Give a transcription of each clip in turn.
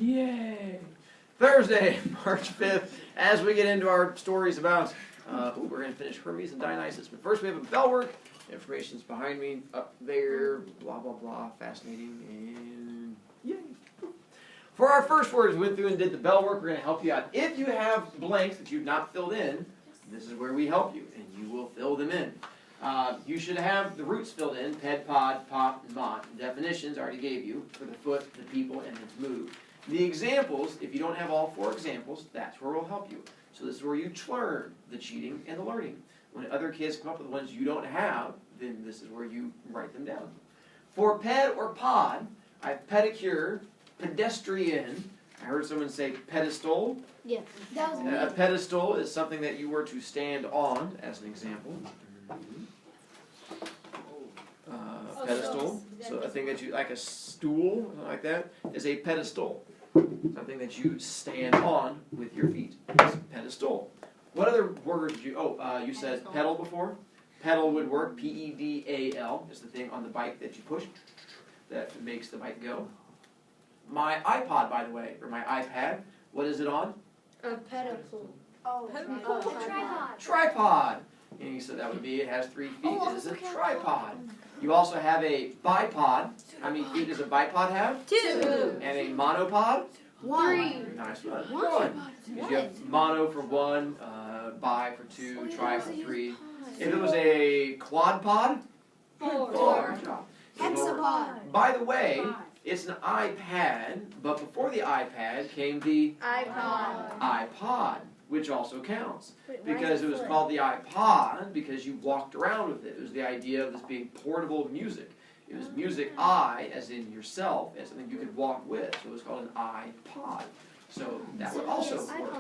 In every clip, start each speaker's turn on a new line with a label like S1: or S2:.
S1: Yay! Thursday, March 5th, as we get into our stories about, we're going to finish Hermes and Dionysus. But first we have a bell work. Information's behind me, up there, blah, blah, blah, fascinating, and yay! For our first words, we went through and did the bell work. We're going to help you out. If you have blanks that you've not filled in, this is where we help you, and you will fill them in. You should have the roots filled in, ped, pod, pop, and mot. Definitions I already gave you for the foot, the people, and the move. The examples, if you don't have all 4 examples, that's where we'll help you. So this is where you learn the cheating and the learning. When other kids come up with the ones you don't have, then this is where you write them down. For ped or pod, I have pedicure, pedestrian. I heard someone say pedestal.
S2: Yeah, that was me.
S1: A pedestal is something that you were to stand on, as an example. Pedestal, so a thing that you, like a stool, or something like that, is a pedestal. Something that you stand on with your feet. It's a pedestal. What other word did you, you said pedal before? Pedal would work, P-E-D-A-L, is the thing on the bike that you push, that makes the bike go. My iPod, by the way, or my iPad, what is it on?
S2: A pedestal.
S3: Tripod.
S1: Tripod. And you said that would be, it has 3 feet, it is a tripod. You also have a bipod. How many feet does a bipod have?
S2: 2.
S1: And a monopod?
S2: 3.
S1: Nice one. 1. Because you have mono for 1, bi for 2, tri for 3. If it was a quadpod? 4.
S2: Hexapod.
S1: By the way, it's an iPad, but before the iPad came the iPod, which also counts. Because it was called the iPod because you walked around with it. It was the idea of this being portable music. It was music as in yourself, as something you could walk with. So it was called an iPod. So that would also work.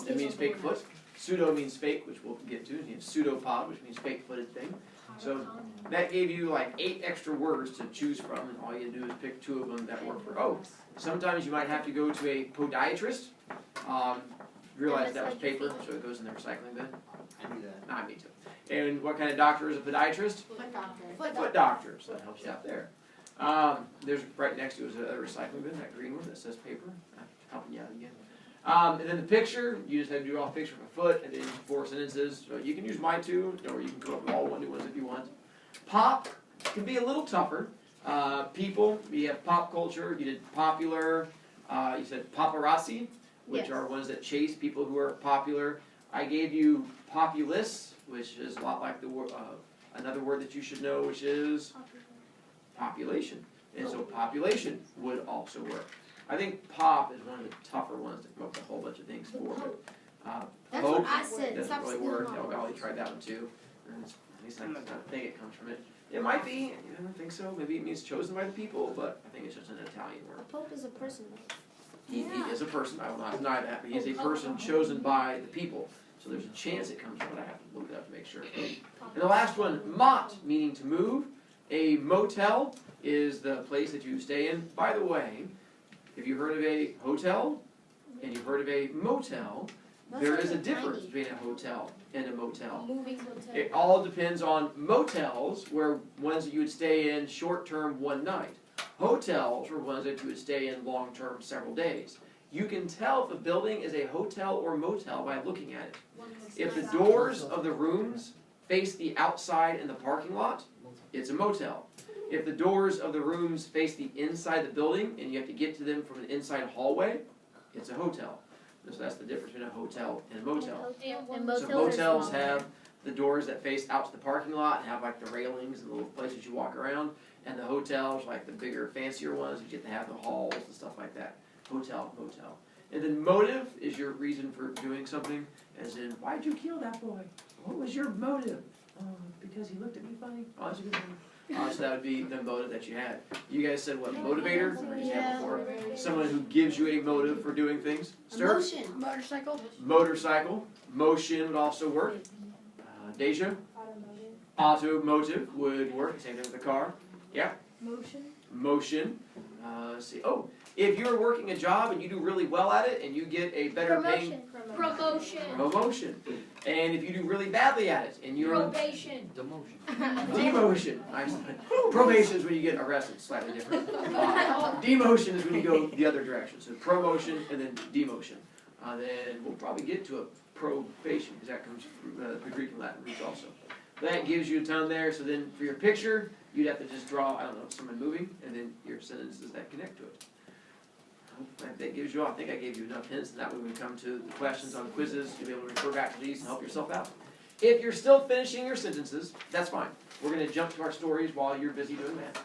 S1: It means fake foot. Pseudo means fake, which we'll get to. You have pseudopod, which means fake-footed thing. So that gave you like 8 extra words to choose from, and all you do is pick 2 of them that work for. Sometimes you might have to go to a podiatrist. Realize that was paper, so it goes in the recycling bin.
S4: I do that.
S1: Nah, me too. And what kind of doctor is a podiatrist? Foot doctor. So that helps you out there. There's right next to it is a recycling bin, that green one that says paper. Helping you out again. And then the picture, you just have to do all picture of a foot and then 4 sentences. So you can use my 2, or you can come up with all 1 new ones if you want. Pop can be a little tougher. People, you have pop culture, you did popular, you said paparazzi, which are ones that chase people who are popular. I gave you populace, which is a lot like the another word that you should know, which is population. And so population would also work. I think pop is one of the tougher ones to come up with a whole bunch of things for.
S2: That's
S1: Pope
S2: what I said.
S1: doesn't really work. El Golly tried that one too. And at least I think it comes from it. It might be. I don't think so. Maybe it means chosen by the people, but I think it's just an Italian word.
S2: A pope is a person.
S1: He is a person. I will not deny that. But he is a person chosen by the people. So there's a chance it comes from it. I have to look it up to make sure. And the last one, mot, meaning to move. A motel is the place that you stay in. By the way, if you've heard of a hotel and you've heard of a motel, there is a difference between a hotel and a motel.
S2: Moving hotel.
S1: It all depends on motels, where ones that you would stay in short-term 1 night. Hotels were ones that you would stay in long-term several days. You can tell if a building is a hotel or motel by looking at it. If the doors of the rooms face the outside in the parking lot, it's a motel. If the doors of the rooms face the inside the building and you have to get to them from an inside hallway, it's a hotel. So that's the difference between a hotel and a motel. So motels have the doors that face out to the parking lot and have like the railings and the little places you walk around. And the hotels, like the bigger, fancier ones, you get to have the halls and stuff like that. Hotel, motel. And then motive is your reason for doing something, as in, why'd you kill that boy? What was your motive? Because he looked at me funny. Oh, that's a good one. So that would be the motive that you had. You guys said what, motivator? Or did you have before? Someone who gives you a motive for doing things. Stir?
S2: Motion. Motorcycle.
S1: Motorcycle. Motion would also work. Deja? Automotive would work. Same thing with the car. Yeah? Motion. Let's see. Oh, if you're working a job and you do really well at it and you get a better paying...
S3: Promotion.
S1: Promotion. And if you do really badly at it, and you're
S3: Probation.
S1: demotion. Probation is when you get arrested, slightly different. Demotion is when you go the other direction. So promotion and then demotion. Then we'll probably get to a probation because that comes from the Greek and Latin roots also. That gives you a ton there. So then for your picture, you'd have to just draw, I don't know, someone moving, and then your sentences that connect to it. I hope that gives you all. I think I gave you enough hints, and that way when we come to the questions on quizzes, you'll be able to refer back to these and help yourself out. If you're still finishing your sentences, that's fine. We're going to jump to our stories while you're busy doing that.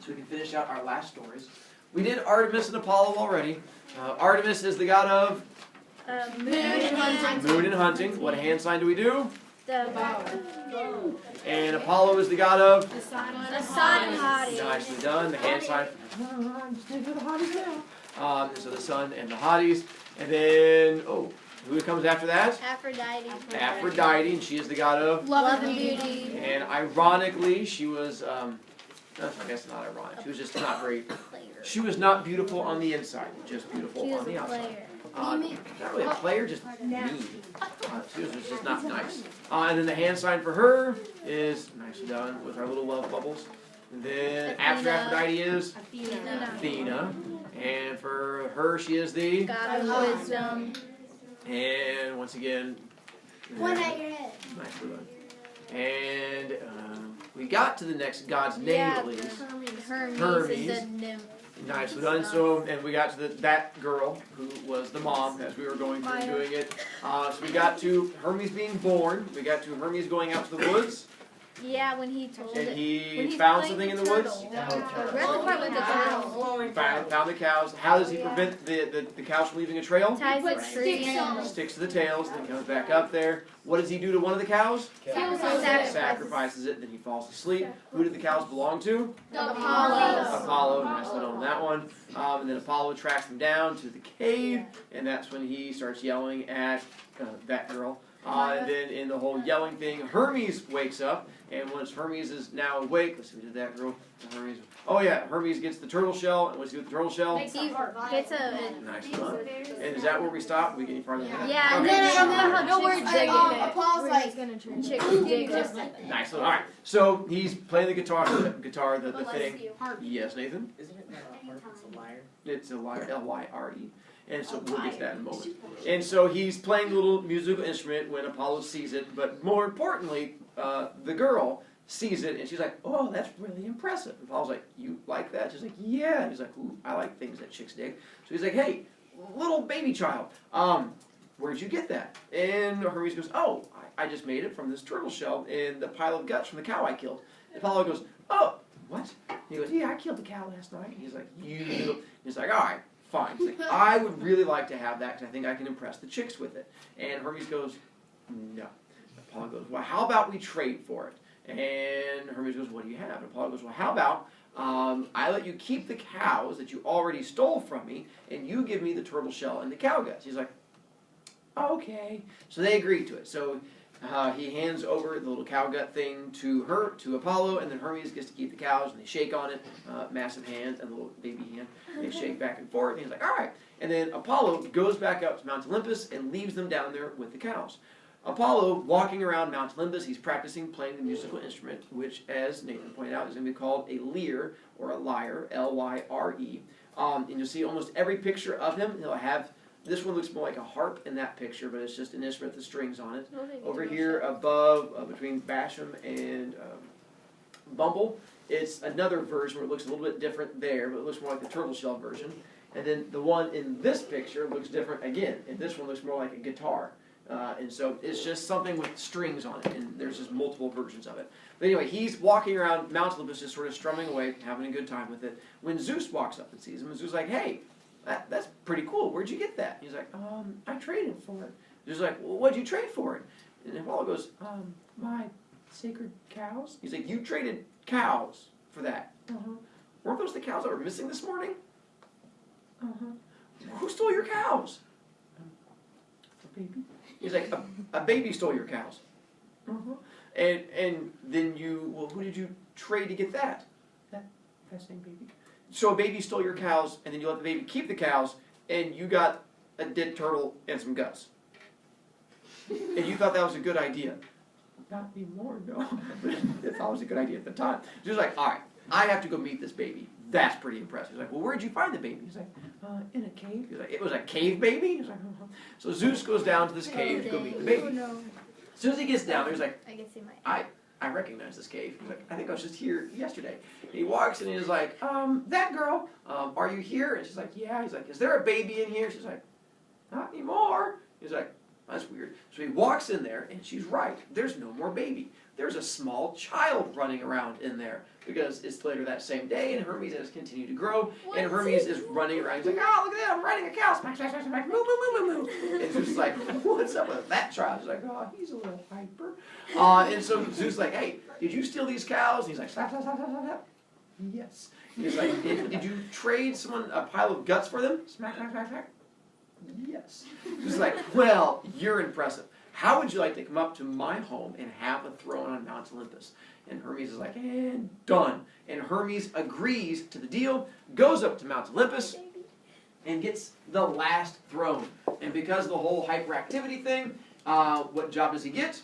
S1: So we can finish out our last stories. We did Artemis and Apollo already. Artemis is the god of
S2: Moon and hunting.
S1: moon and hunting. What hand sign do we do?
S2: The
S1: And Apollo is the god of
S2: sun and hottie.
S1: nicely done. The hand sign. So the sun and the hotties. And then, who comes after that?
S2: Aphrodite.
S1: Aphrodite, and she is the god of
S2: Love and beauty.
S1: And ironically, she was, I guess not ironic, she was just not very, she was not beautiful on the inside, just beautiful
S2: She
S1: on
S2: was
S1: the
S2: a
S1: outside.
S2: player.
S1: Not really a player, just mean. She was just not nice. And then the hand sign for her is, nicely done, with our little love bubbles. And then after Aphrodite is Athena. And for her, she is the,
S2: God of wisdom.
S1: and once again,
S2: One at your head.
S1: nicely done. And we got to the next god's name at least.
S2: Hermes is the nymph.
S1: Nicely done. So, and we got to that girl who was the mom as we were going through doing it. So we got to Hermes being born. We got to Hermes going out to the woods.
S2: Yeah, when he told
S1: And
S2: it.
S1: he found something in the woods.
S2: Where's the part with the turtle?
S1: Found the cows. How does he prevent the cows from leaving a trail?
S2: Ties a tree.
S1: Sticks to the tails, then comes back up there. What does he do to one of the cows? Sacrifices it, then he falls asleep. Who did the cows belong to? Apollo, nicely done on that one. And then Apollo tracks him down to the cave, and that's when he starts yelling at that girl. And then in the whole yelling thing, Hermes wakes up, and once Hermes is now awake, let's see, who did that girl? Hermes. Oh yeah, Hermes gets the turtle shell, and what's he do with the turtle shell?
S2: He gets a.
S1: Nice one. And is that where we stop? We get any farther than that?
S2: Yeah, and then no words. Apollo's like chicken dig.
S1: Nice one. All right. So he's playing the guitar, the fitting. Yes, Nathan.
S4: Isn't it harp? It's a lyre.
S1: It's a lyre, L-Y-R-E. And so we'll get to that in a moment. And so he's playing the little musical instrument when Apollo sees it, but more importantly, the girl sees it and she's like, "Oh, that's really impressive." And Apollo's like, "You like that?" She's like, "Yeah." And he's like, "Ooh, I like things that chicks dig." So he's like, "Hey, little baby child, where'd you get that?" And Hermes goes, "Oh, I just made it from this turtle shell in the pile of guts from the cow I killed." And Apollo goes, "Oh, what?" And he goes, "Yeah, I killed the cow last night." And he's like, "You?" He's like, "All right. Fine." He's like, "I would really like to have that because I think I can impress the chicks with it." And Hermes goes, "No." Apollo goes, "Well, how about we trade for it?" And Hermes goes, "What do you have?" And Apollo goes, "Well, how about I let you keep the cows that you already stole from me, and you give me the turtle shell and the cow guts." He's like, "Okay." So they agreed to it. So he hands over the little cow gut thing to Apollo, and then Hermes gets to keep the cows, and they shake on it, massive hands and the little baby hand. They shake back and forth, and he's like, "All right." And then Apollo goes back up to Mount Olympus and leaves them down there with the cows. Apollo, walking around Mount Olympus, he's practicing playing the musical instrument, which, as Nathan pointed out, is going to be called a lyre, or a lyre, L-Y-R-E. And you'll see almost every picture of him, he'll have. This one looks more like a harp in that picture, but it's just an instrument with strings on it. Over here above, between Basham and Bumble, it's another version where it looks a little bit different there, but it looks more like the turtle shell version. And then the one in this picture looks different again, and this one looks more like a guitar. And so it's just something with strings on it, and there's just multiple versions of it. But anyway, he's walking around Mount Olympus just sort of strumming away, having a good time with it, when Zeus walks up and sees him, and Zeus is like, "Hey, that's pretty cool. Where'd you get that?" He's like, "I traded for it." He's like, "Well, what'd you trade for it?" And Apollo goes, "My sacred cows." He's like, "You traded cows for that?" "Weren't those the cows that were missing this morning?" "Who stole your cows?" "A baby." He's like, a baby stole your cows." And then who did you trade to get that? That same baby. So a baby stole your cows, and then you let the baby keep the cows, and you got a dead turtle and some guts. And you thought that was a good idea. Not anymore, no. But I thought it was a good idea at the time. She was like, all right, I have to go meet this baby. That's pretty impressive. He's like, well, where'd you find the baby? He's like, in a cave. He's like, it was a cave baby? He's like, So Zeus goes down to this cave to go meet the baby. As soon as he gets down there, he's like, I recognize this cave. He's like, I think I was just here yesterday. And he walks in and he's like, that girl, are you here? And she's like, yeah. He's like, is there a baby in here? She's like, not anymore. He's like, that's weird. So he walks in there and she's right. There's no more baby. There's a small child running around in there because it's later that same day and Hermes has continued to grow and Hermes is running around. He's like, oh, look at that, I'm riding a cow. Smack, smack, smack, smack, moo, moo, moo, moo, moo. And Zeus is like, what's up with that child? He's like, oh, he's a little hyper. And so Zeus is like, hey, did you steal these cows? And he's like, slap, slap, slap, slap, slap. Yes. He's like, did you trade someone a pile of guts for them? Smack, smack, smack, smack. Yes. He's like, well, you're impressive. How would you like to come up to my home and have a throne on Mount Olympus? And Hermes is like, and done. And Hermes agrees to the deal, goes up to Mount Olympus, and gets the last throne. And because of the whole hyperactivity thing, what job does he get?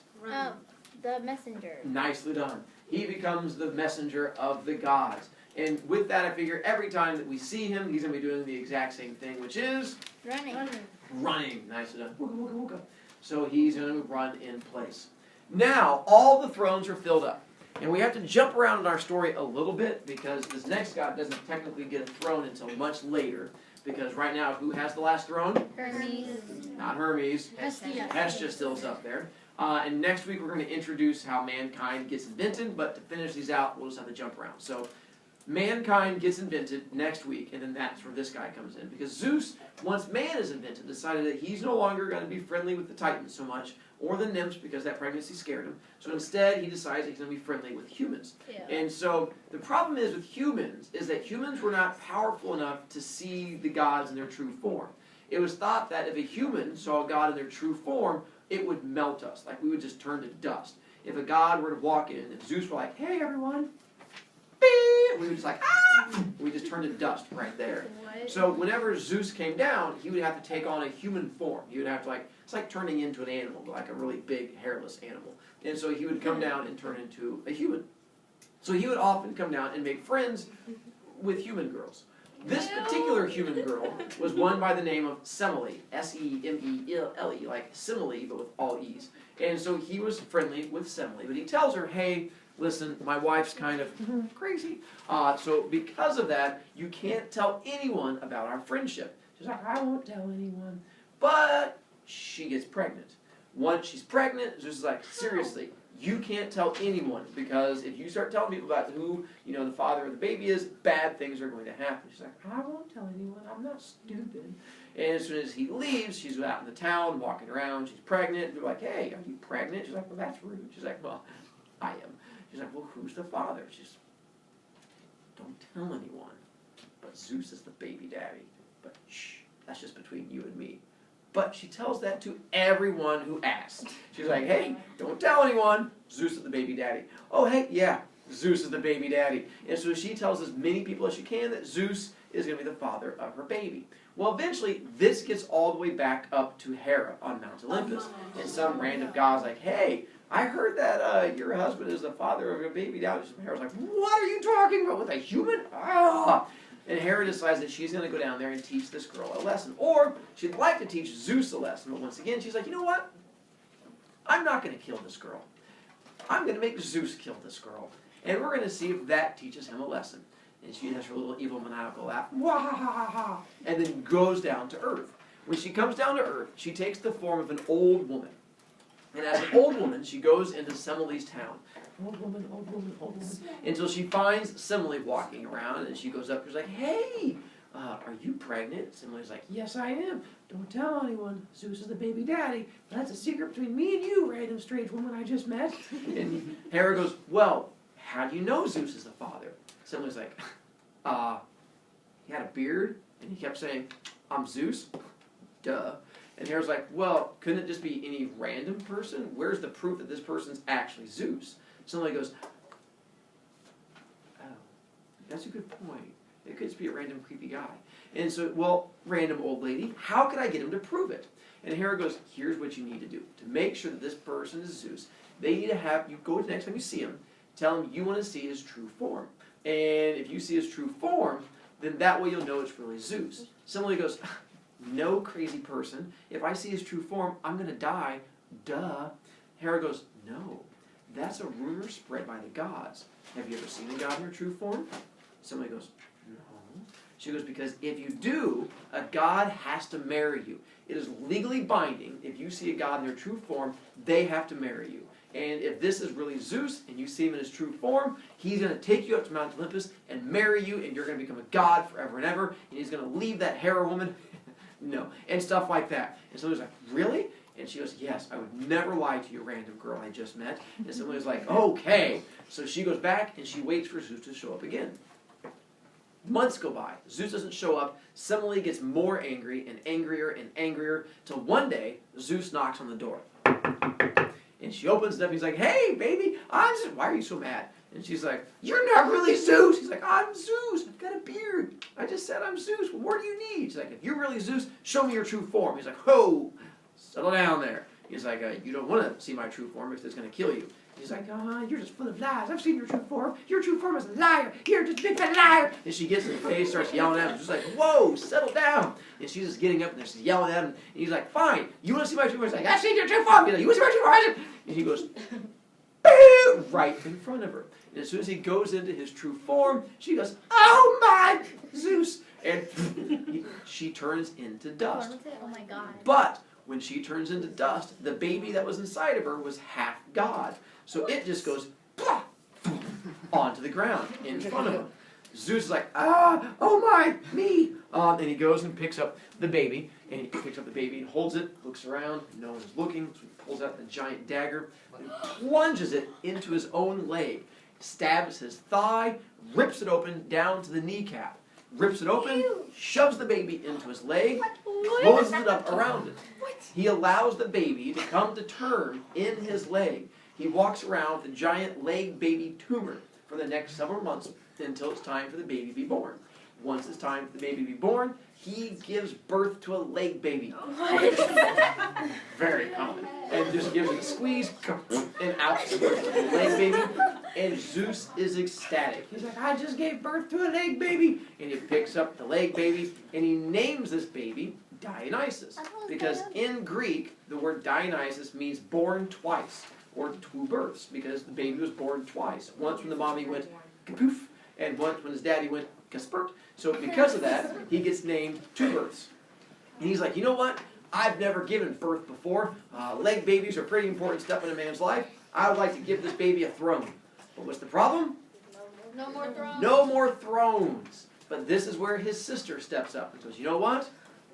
S2: The messenger.
S1: Nicely done. He becomes the messenger of the gods. And with that, I figure every time that we see him, he's going to be doing the exact same thing, which is... Running. Nicely done. Wooga, wooga, wooga. So he's going to run in place. Now, all the thrones are filled up. And we have to jump around in our story a little bit because this next god doesn't technically get a throne until much later. Because right now, who has the last throne?
S2: Hermes.
S1: Not Hermes. Hestia still is up there. And next week, we're going to introduce how mankind gets invented. But to finish these out, we'll just have to jump around. So mankind gets invented next week, and then that's where this guy comes in. Because Zeus, once man is invented, decided that he's no longer going to be friendly with the Titans so much, or the nymphs, because that pregnancy scared him. So instead, he decides he's going to be friendly with humans.
S2: Yeah.
S1: And so the problem is with humans, is that humans were not powerful enough to see the gods in their true form. It was thought that if a human saw a god in their true form, it would melt us, like we would just turn to dust. If a god were to walk in, and Zeus were like, hey everyone, we would just like, ah! We just turned to dust right there.
S2: What?
S1: So whenever Zeus came down, he would have to take on a human form. He would have to it's like turning into an animal, like a really big hairless animal. And so he would come down and turn into a human. So he would often come down and make friends with human girls. This particular human girl was one by the name of Semele, S-E-M-E-L-E, like simile, but with all E's. And so he was friendly with Semele, but he tells her, hey, listen, my wife's kind of crazy. So because of that, you can't tell anyone about our friendship. She's like, I won't tell anyone. But she gets pregnant. Once she's pregnant, Zeus is like, seriously, you can't tell anyone, because if you start telling people about who, the father of the baby is, bad things are going to happen. She's like, I won't tell anyone, I'm not stupid. And as soon as he leaves, she's out in the town, walking around, she's pregnant, and people are like, hey, are you pregnant? She's like, well, that's rude. She's like, well, I am. She's like, well, who's the father? She's, don't tell anyone, but Zeus is the baby daddy. But shh, that's just between you and me. But she tells that to everyone who asks. She's like, hey, don't tell anyone. Zeus is the baby daddy. Oh, hey, yeah, Zeus is the baby daddy. And so she tells as many people as she can that Zeus is going to be the father of her baby. Well, eventually, this gets all the way back up to Hera on Mount Olympus. And some random guy's like, hey, I heard that your husband is the father of your baby daddy. And Hera's like, what are you talking about with a human? Ah! And Hera decides that she's going to go down there and teach this girl a lesson. Or she'd like to teach Zeus a lesson, but once again, she's like, you know what? I'm not going to kill this girl. I'm going to make Zeus kill this girl. And we're going to see if that teaches him a lesson. And she has her little evil maniacal laugh, and then goes down to Earth. When she comes down to Earth, she takes the form of an old woman. And as an old woman, she goes into Semele's town. Old woman, old woman, old woman. Until she finds Semele walking around, and she goes up and she's like, hey, are you pregnant? Semele's like, yes, I am. Don't tell anyone. Zeus is the baby daddy. That's a secret between me and you, random strange woman I just met. And Hera goes, well, how do you know Zeus is the father? Semele's like, he had a beard, and he kept saying, I'm Zeus? Duh. And Hera's like, well, couldn't it just be any random person? Where's the proof that this person's actually Zeus? Somebody goes, oh, that's a good point. It could just be a random creepy guy. And so, well, random old lady, how could I get him to prove it? And Hera goes, here's what you need to do. To make sure that this person is Zeus, they need to have, you go to the next time you see him, tell him you want to see his true form. And if you see his true form, then that way you'll know it's really Zeus. Somebody goes, no crazy person. If I see his true form, I'm going to die. Duh. Hera goes, no. That's a rumor spread by the gods. Have you ever seen a god in their true form? Somebody goes, no. She goes, because if you do, a god has to marry you. It is legally binding. If you see a god in their true form, they have to marry you. And if this is really Zeus, and you see him in his true form, he's going to take you up to Mount Olympus and marry you, and you're going to become a god forever and ever, and he's going to leave that Hera woman, no, and stuff like that. And so he's like, really? And she goes, yes, I would never lie to you, random girl I just met. And somebody was like, okay. So she goes back, and she waits for Zeus to show up again. Months go by. Zeus doesn't show up. Semele gets more angry and angrier, till one day, Zeus knocks on the door. And she opens it up, and he's like, hey, baby, I'm Zeus. Why are you so mad? And she's like, you're not really Zeus. He's like, I'm Zeus. I've got a beard. I just said I'm Zeus. Well, what do you need? She's like, if you're really Zeus, show me your true form. He's like, ho, settle down there. He's like, you don't want to see my true form because it's going to kill you. He's like, you're just full of lies. I've seen your true form. Your true form is a liar. You're just a big fat liar. And she gets in his face, starts yelling at him. She's like, whoa, settle down. And she's just getting up and she's yelling at him. And he's like, fine. You want to see my true form? He's like, I've seen your true form. He's like, you want to see my true form? And he goes, boo, right in front of her. And as soon as he goes into his true form, she goes, oh my Zeus. And she turns into dust.
S2: Oh my God.
S1: But when she turns into dust, the baby that was inside of her was half God. So it just goes onto the ground in front of him. Zeus is like, oh my, me. And he goes and picks up the baby, and he picks up the baby and holds it, looks around, no one's looking, so he pulls out the giant dagger and plunges it into his own leg, stabs his thigh, rips it open down to the kneecap, rips it open, shoves the baby into his leg, closes it up around it. He allows the baby to come to term in his leg. He walks around with a giant leg baby tumor for the next several months until it's time for the baby to be born. Once it's time for the baby to be born, he gives birth to a leg baby. Very common. And just gives it a squeeze, and out comes the leg baby. And Zeus is ecstatic. He's like, I just gave birth to a leg baby. And he picks up the leg baby, and he names this baby Dionysus. Because in Greek, the word Dionysus means born twice, or two births, because the baby was born twice. Once when the mommy went kapoof, and once when his daddy went kaspert. So because of that, he gets named two births. And he's like, you know what? I've never given birth before. Leg babies are a pretty important step in a man's life. I would like to give this baby a throne. But what's the problem?
S2: No more thrones.
S1: No more thrones. But this is where his sister steps up and goes, you know what?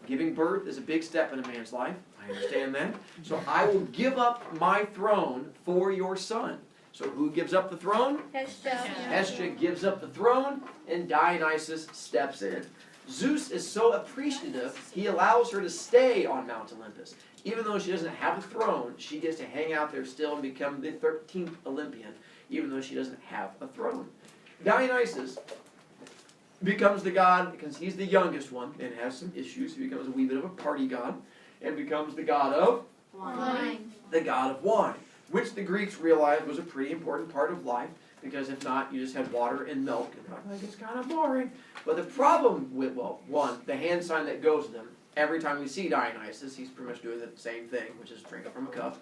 S1: Giving birth is a big step in a man's life. I understand that. So I will give up my throne for your son. So who gives up the throne? Hestia gives up the throne, and Dionysus steps in. Zeus is so appreciative, he allows her to stay on Mount Olympus. Even though she doesn't have a throne, she gets to hang out there still and become the 13th Olympian, even though she doesn't have a throne. Dionysus becomes the god because he's the youngest one and has some issues. He becomes a wee bit of a party god and becomes the god of
S2: Wine.
S1: The god of wine, which the Greeks realized was a pretty important part of life, because if not, you just had water and milk, and they're like, it's kind of boring. But the problem with, well, one, the hand sign that goes with him, every time we see Dionysus, he's pretty much doing the same thing, which is drink up from a cup.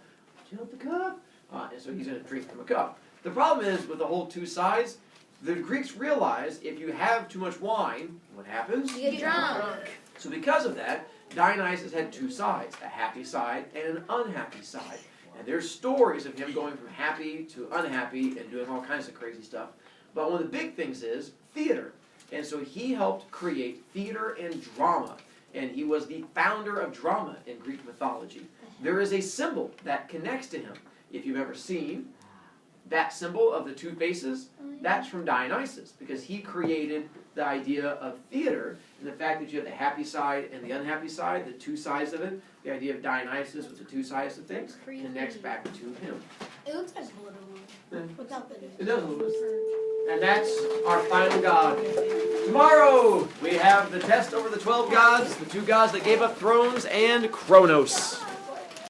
S1: Fill up the cup. And so he's going to drink from a cup. The problem is, with the whole two sides, the Greeks realized if you have too much wine, what happens?
S2: You get drunk.
S1: So because of that, Dionysus had two sides, a happy side and an unhappy side. And there's stories of him going from happy to unhappy and doing all kinds of crazy stuff. But one of the big things is theater. And so he helped create theater and drama. And he was the founder of drama in Greek mythology. There is a symbol that connects to him. If you've ever seen that symbol of the two faces, that's from Dionysus, because he created the idea of theater, and the fact that you have the happy side and the unhappy side, the two sides of it, the idea of Dionysus with the two sides of things, connects back to him.
S2: It looks like Blood without the.
S1: It does a little bit. And that's our final god. Tomorrow, we have the test over the 12 gods, the two gods that gave up thrones, and Kronos.